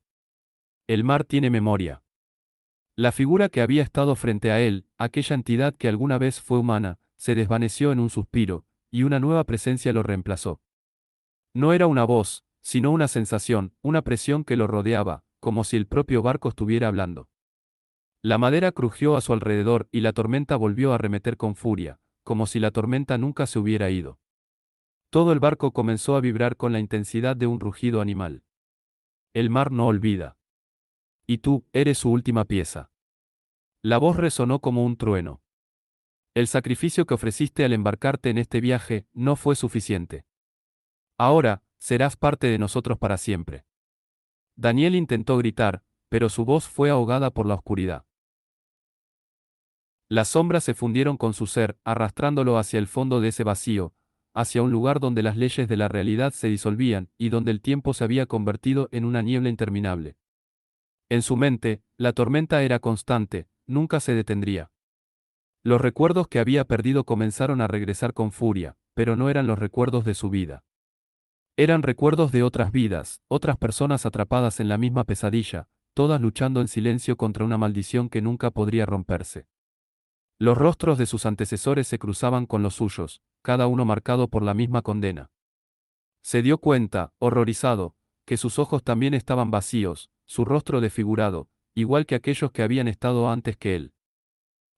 El mar tiene memoria. La figura que había estado frente a él, aquella entidad que alguna vez fue humana, se desvaneció en un suspiro, y una nueva presencia lo reemplazó. No era una voz, sino una sensación, una presión que lo rodeaba, como si el propio barco estuviera hablando. La madera crujió a su alrededor y la tormenta volvió a arremeter con furia, como si la tormenta nunca se hubiera ido. Todo el barco comenzó a vibrar con la intensidad de un rugido animal. El mar no olvida. Y tú, eres su última pieza. La voz resonó como un trueno. El sacrificio que ofreciste al embarcarte en este viaje no fue suficiente. Ahora, serás parte de nosotros para siempre. Daniel intentó gritar, pero su voz fue ahogada por la oscuridad. Las sombras se fundieron con su ser, arrastrándolo hacia el fondo de ese vacío, hacia un lugar donde las leyes de la realidad se disolvían y donde el tiempo se había convertido en una niebla interminable. En su mente, la tormenta era constante, nunca se detendría. Los recuerdos que había perdido comenzaron a regresar con furia, pero no eran los recuerdos de su vida. Eran recuerdos de otras vidas, otras personas atrapadas en la misma pesadilla, todas luchando en silencio contra una maldición que nunca podría romperse. Los rostros de sus antecesores se cruzaban con los suyos, cada uno marcado por la misma condena. Se dio cuenta, horrorizado, que sus ojos también estaban vacíos, su rostro desfigurado, igual que aquellos que habían estado antes que él.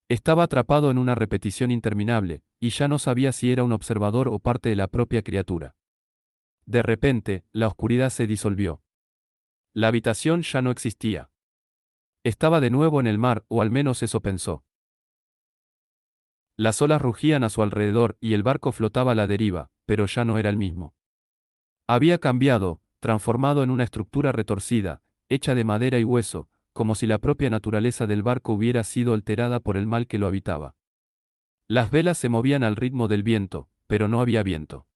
Estaba atrapado en una repetición interminable, y ya no sabía si era un observador o parte de la propia criatura. De repente, la oscuridad se disolvió. La habitación ya no existía. Estaba de nuevo en el mar, o al menos eso pensó. Las olas rugían a su alrededor y el barco flotaba a la deriva, pero ya no era el mismo. Había cambiado, transformado en una estructura retorcida, hecha de madera y hueso, como si la propia naturaleza del barco hubiera sido alterada por el mal que lo habitaba. Las velas se movían al ritmo del viento, pero no había viento.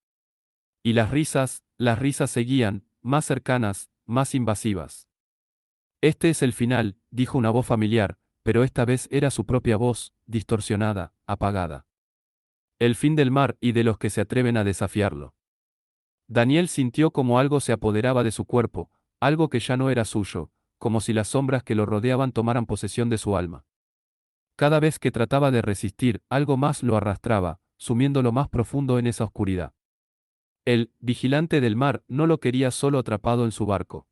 Y las risas seguían, más cercanas, más invasivas. Este es el final, dijo una voz familiar, pero esta vez era su propia voz, distorsionada, apagada. El fin del mar y de los que se atreven a desafiarlo. Daniel sintió como algo se apoderaba de su cuerpo, algo que ya no era suyo, como si las sombras que lo rodeaban tomaran posesión de su alma. Cada vez que trataba de resistir, algo más lo arrastraba, sumiéndolo más profundo en esa oscuridad. El vigilante del mar no lo quería solo atrapado en su barco.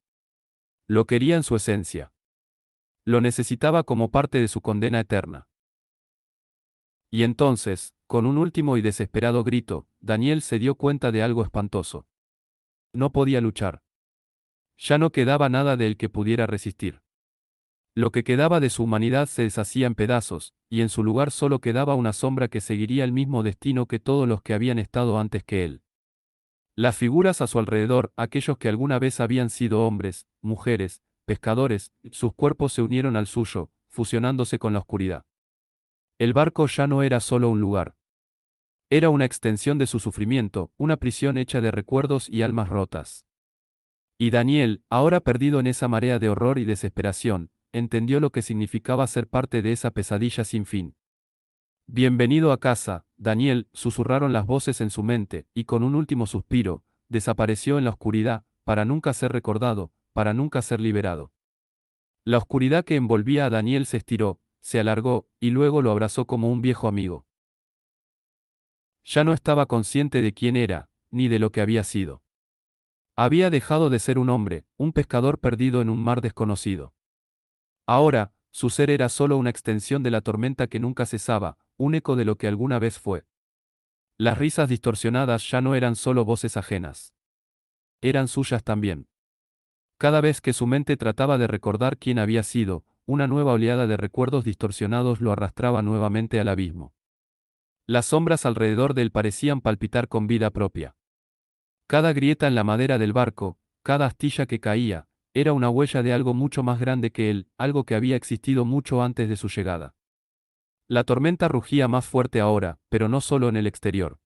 Lo quería en su esencia. Lo necesitaba como parte de su condena eterna. Y entonces, con un último y desesperado grito, Daniel se dio cuenta de algo espantoso. No podía luchar. Ya no quedaba nada de él que pudiera resistir. Lo que quedaba de su humanidad se deshacía en pedazos, y en su lugar solo quedaba una sombra que seguiría el mismo destino que todos los que habían estado antes que él. Las figuras a su alrededor, aquellos que alguna vez habían sido hombres, mujeres, pescadores, sus cuerpos se unieron al suyo, fusionándose con la oscuridad. El barco ya no era solo un lugar. Era una extensión de su sufrimiento, una prisión hecha de recuerdos y almas rotas. Y Daniel, ahora perdido en esa marea de horror y desesperación, entendió lo que significaba ser parte de esa pesadilla sin fin. Bienvenido a casa, Daniel, susurraron las voces en su mente, y con un último suspiro, desapareció en la oscuridad, para nunca ser recordado, para nunca ser liberado. La oscuridad que envolvía a Daniel se estiró, se alargó, y luego lo abrazó como un viejo amigo. Ya no estaba consciente de quién era, ni de lo que había sido. Había dejado de ser un hombre, un pescador perdido en un mar desconocido. Ahora, su ser era solo una extensión de la tormenta que nunca cesaba, un eco de lo que alguna vez fue. Las risas distorsionadas ya no eran solo voces ajenas. Eran suyas también. Cada vez que su mente trataba de recordar quién había sido, una nueva oleada de recuerdos distorsionados lo arrastraba nuevamente al abismo. Las sombras alrededor de él parecían palpitar con vida propia. Cada grieta en la madera del barco, cada astilla que caía, era una huella de algo mucho más grande que él, algo que había existido mucho antes de su llegada. La tormenta rugía más fuerte ahora, pero no solo en el exterior.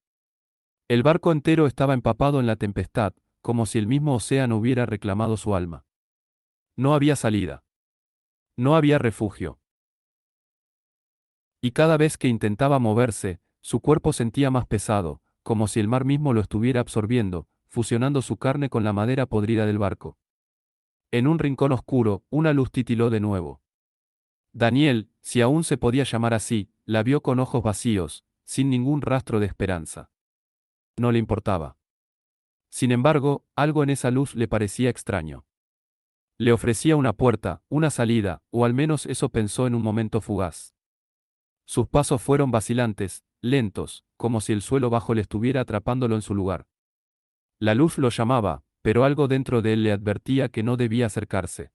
El barco entero estaba empapado en la tempestad, como si el mismo océano hubiera reclamado su alma. No había salida. No había refugio. Y cada vez que intentaba moverse, su cuerpo sentía más pesado, como si el mar mismo lo estuviera absorbiendo, fusionando su carne con la madera podrida del barco. En un rincón oscuro, una luz titiló de nuevo. Daniel, si aún se podía llamar así, la vio con ojos vacíos, sin ningún rastro de esperanza. No le importaba. Sin embargo, algo en esa luz le parecía extraño. Le ofrecía una puerta, una salida, o al menos eso pensó en un momento fugaz. Sus pasos fueron vacilantes, lentos, como si el suelo bajo le estuviera atrapándolo en su lugar. La luz lo llamaba, pero algo dentro de él le advertía que no debía acercarse.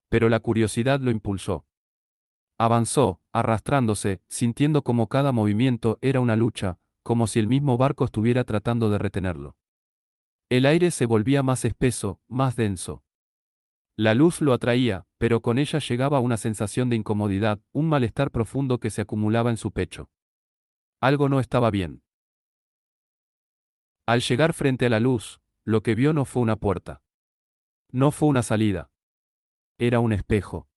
Pero la curiosidad lo impulsó. Avanzó, arrastrándose, sintiendo como cada movimiento era una lucha, como si el mismo barco estuviera tratando de retenerlo. El aire se volvía más espeso, más denso. La luz lo atraía, pero con ella llegaba una sensación de incomodidad, un malestar profundo que se acumulaba en su pecho. Algo no estaba bien. Al llegar frente a la luz, lo que vio no fue una puerta. No fue una salida. Era un espejo.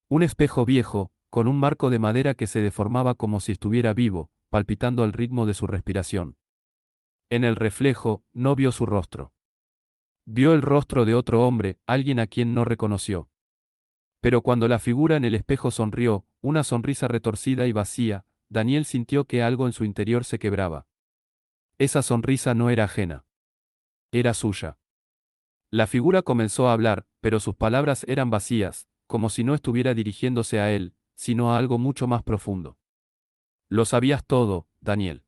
Un espejo viejo, con un marco de madera que se deformaba como si estuviera vivo, palpitando al ritmo de su respiración. En el reflejo, no vio su rostro. Vio el rostro de otro hombre, alguien a quien no reconoció. Pero cuando la figura en el espejo sonrió, una sonrisa retorcida y vacía, Daniel sintió que algo en su interior se quebraba. Esa sonrisa no era ajena. Era suya. La figura comenzó a hablar, pero sus palabras eran vacías, como si no estuviera dirigiéndose a él, sino a algo mucho más profundo. Lo sabías todo, Daniel.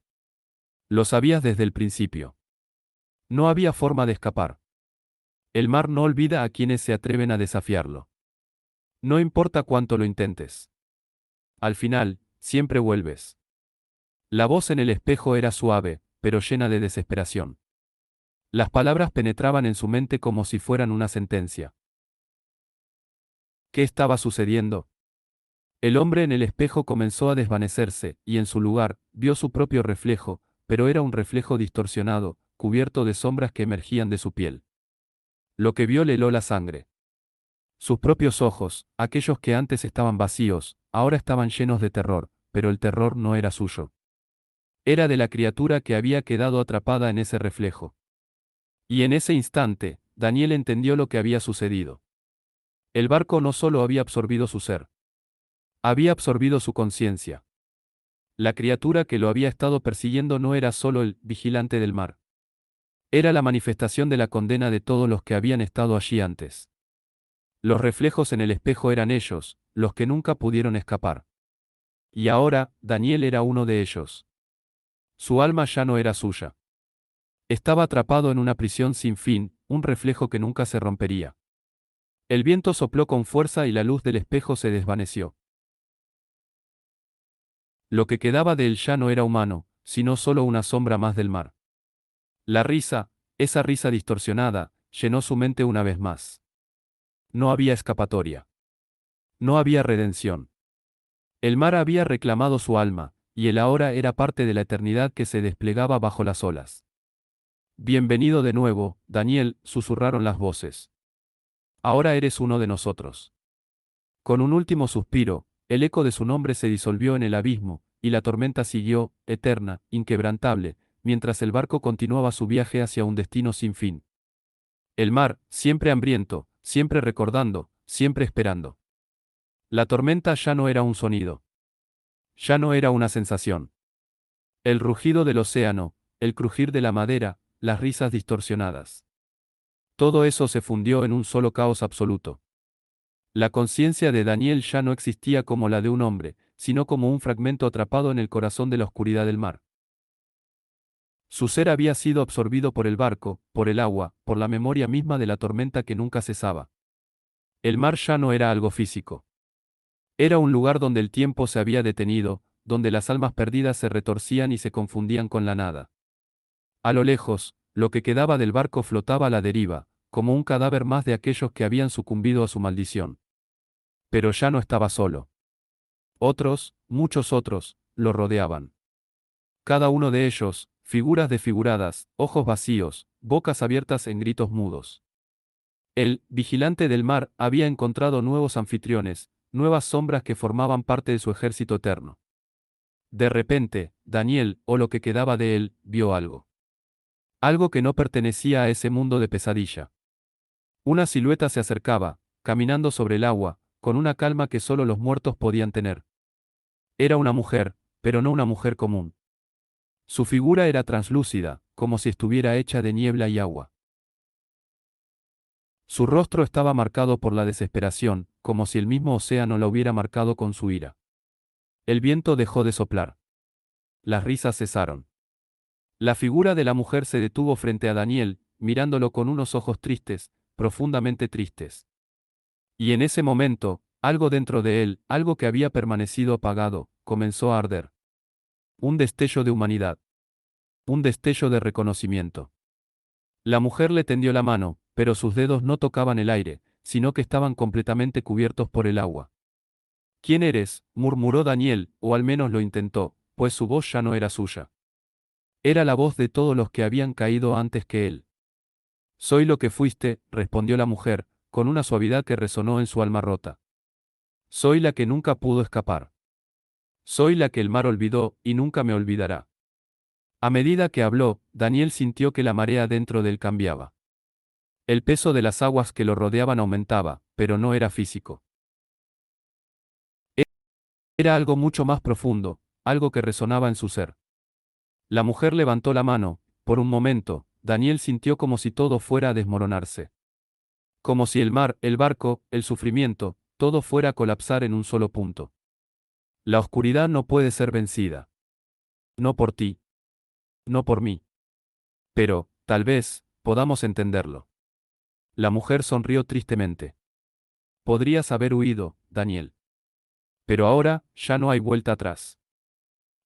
Lo sabías desde el principio. No había forma de escapar. El mar no olvida a quienes se atreven a desafiarlo. No importa cuánto lo intentes. Al final, siempre vuelves. La voz en el espejo era suave, pero llena de desesperación. Las palabras penetraban en su mente como si fueran una sentencia. ¿Qué estaba sucediendo? El hombre en el espejo comenzó a desvanecerse, y en su lugar, vio su propio reflejo, pero era un reflejo distorsionado, cubierto de sombras que emergían de su piel. Lo que vio le heló la sangre. Sus propios ojos, aquellos que antes estaban vacíos, ahora estaban llenos de terror, pero el terror no era suyo. Era de la criatura que había quedado atrapada en ese reflejo. Y en ese instante, Daniel entendió lo que había sucedido. El barco no solo había absorbido su ser, había absorbido su conciencia. La criatura que lo había estado persiguiendo no era solo el vigilante del mar. Era la manifestación de la condena de todos los que habían estado allí antes. Los reflejos en el espejo eran ellos, los que nunca pudieron escapar. Y ahora, Daniel era uno de ellos. Su alma ya no era suya. Estaba atrapado en una prisión sin fin, un reflejo que nunca se rompería. El viento sopló con fuerza y la luz del espejo se desvaneció. Lo que quedaba de él ya no era humano, sino solo una sombra más del mar. La risa, esa risa distorsionada, llenó su mente una vez más. No había escapatoria. No había redención. El mar había reclamado su alma, y él ahora era parte de la eternidad que se desplegaba bajo las olas. Bienvenido de nuevo, Daniel, susurraron las voces. Ahora eres uno de nosotros. Con un último suspiro, el eco de su nombre se disolvió en el abismo, y la tormenta siguió, eterna, inquebrantable, mientras el barco continuaba su viaje hacia un destino sin fin. El mar, siempre hambriento, siempre recordando, siempre esperando. La tormenta ya no era un sonido. Ya no era una sensación. El rugido del océano, el crujir de la madera, las risas distorsionadas. Todo eso se fundió en un solo caos absoluto. La conciencia de Daniel ya no existía como la de un hombre, sino como un fragmento atrapado en el corazón de la oscuridad del mar. Su ser había sido absorbido por el barco, por el agua, por la memoria misma de la tormenta que nunca cesaba. El mar ya no era algo físico. Era un lugar donde el tiempo se había detenido, donde las almas perdidas se retorcían y se confundían con la nada. A lo lejos, lo que quedaba del barco flotaba a la deriva, como un cadáver más de aquellos que habían sucumbido a su maldición. Pero ya no estaba solo. Otros, muchos otros, lo rodeaban. Cada uno de ellos, figuras desfiguradas, ojos vacíos, bocas abiertas en gritos mudos. El vigilante del mar había encontrado nuevos anfitriones, nuevas sombras que formaban parte de su ejército eterno. De repente, Daniel, o lo que quedaba de él, vio algo. Algo que no pertenecía a ese mundo de pesadilla. Una silueta se acercaba, caminando sobre el agua, con una calma que solo los muertos podían tener. Era una mujer, pero no una mujer común. Su figura era translúcida, como si estuviera hecha de niebla y agua. Su rostro estaba marcado por la desesperación, como si el mismo océano la hubiera marcado con su ira. El viento dejó de soplar. Las risas cesaron. La figura de la mujer se detuvo frente a Daniel, mirándolo con unos ojos tristes, profundamente tristes. Y en ese momento, algo dentro de él, algo que había permanecido apagado, comenzó a arder. Un destello de humanidad. Un destello de reconocimiento. La mujer le tendió la mano, pero sus dedos no tocaban el aire, sino que estaban completamente cubiertos por el agua. ¿Quién eres?, murmuró Daniel, o al menos lo intentó, pues su voz ya no era suya. Era la voz de todos los que habían caído antes que él. Soy lo que fuiste, respondió la mujer, con una suavidad que resonó en su alma rota. Soy la que nunca pudo escapar. Soy la que el mar olvidó, y nunca me olvidará. A medida que habló, Daniel sintió que la marea dentro de él cambiaba. El peso de las aguas que lo rodeaban aumentaba, pero no era físico. Era algo mucho más profundo, algo que resonaba en su ser. La mujer levantó la mano, por un momento, Daniel sintió como si todo fuera a desmoronarse. Como si el mar, el barco, el sufrimiento, todo fuera a colapsar en un solo punto. La oscuridad no puede ser vencida. No por ti. No por mí. Pero, tal vez, podamos entenderlo. La mujer sonrió tristemente. Podrías haber huido, Daniel. Pero ahora, ya no hay vuelta atrás.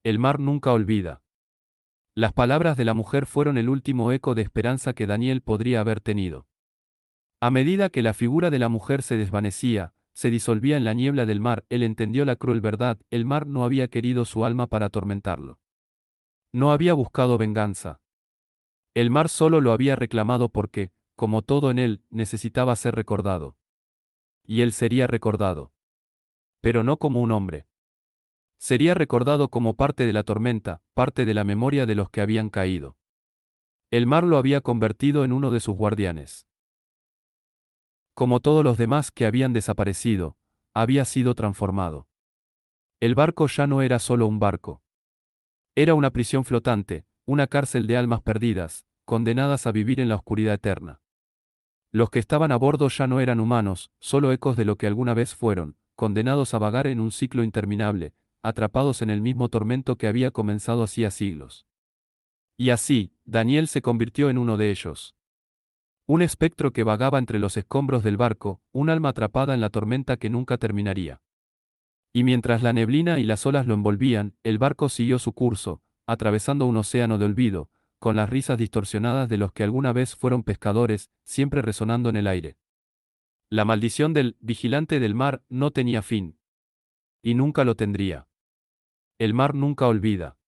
El mar nunca olvida. Las palabras de la mujer fueron el último eco de esperanza que Daniel podría haber tenido. A medida que la figura de la mujer se desvanecía, se disolvía en la niebla del mar, él entendió la cruel verdad: el mar no había querido su alma para atormentarlo. No había buscado venganza. El mar solo lo había reclamado porque, como todo en él, necesitaba ser recordado. Y él sería recordado. Pero no como un hombre. Sería recordado como parte de la tormenta, parte de la memoria de los que habían caído. El mar lo había convertido en uno de sus guardianes. Como todos los demás que habían desaparecido, había sido transformado. El barco ya no era solo un barco. Era una prisión flotante, una cárcel de almas perdidas, condenadas a vivir en la oscuridad eterna. Los que estaban a bordo ya no eran humanos, solo ecos de lo que alguna vez fueron, condenados a vagar en un ciclo interminable, atrapados en el mismo tormento que había comenzado hacía siglos. Y así, Daniel se convirtió en uno de ellos. Un espectro que vagaba entre los escombros del barco, un alma atrapada en la tormenta que nunca terminaría. Y mientras la neblina y las olas lo envolvían, el barco siguió su curso, atravesando un océano de olvido, con las risas distorsionadas de los que alguna vez fueron pescadores, siempre resonando en el aire. La maldición del vigilante del mar no tenía fin. Y nunca lo tendría. El mar nunca olvida.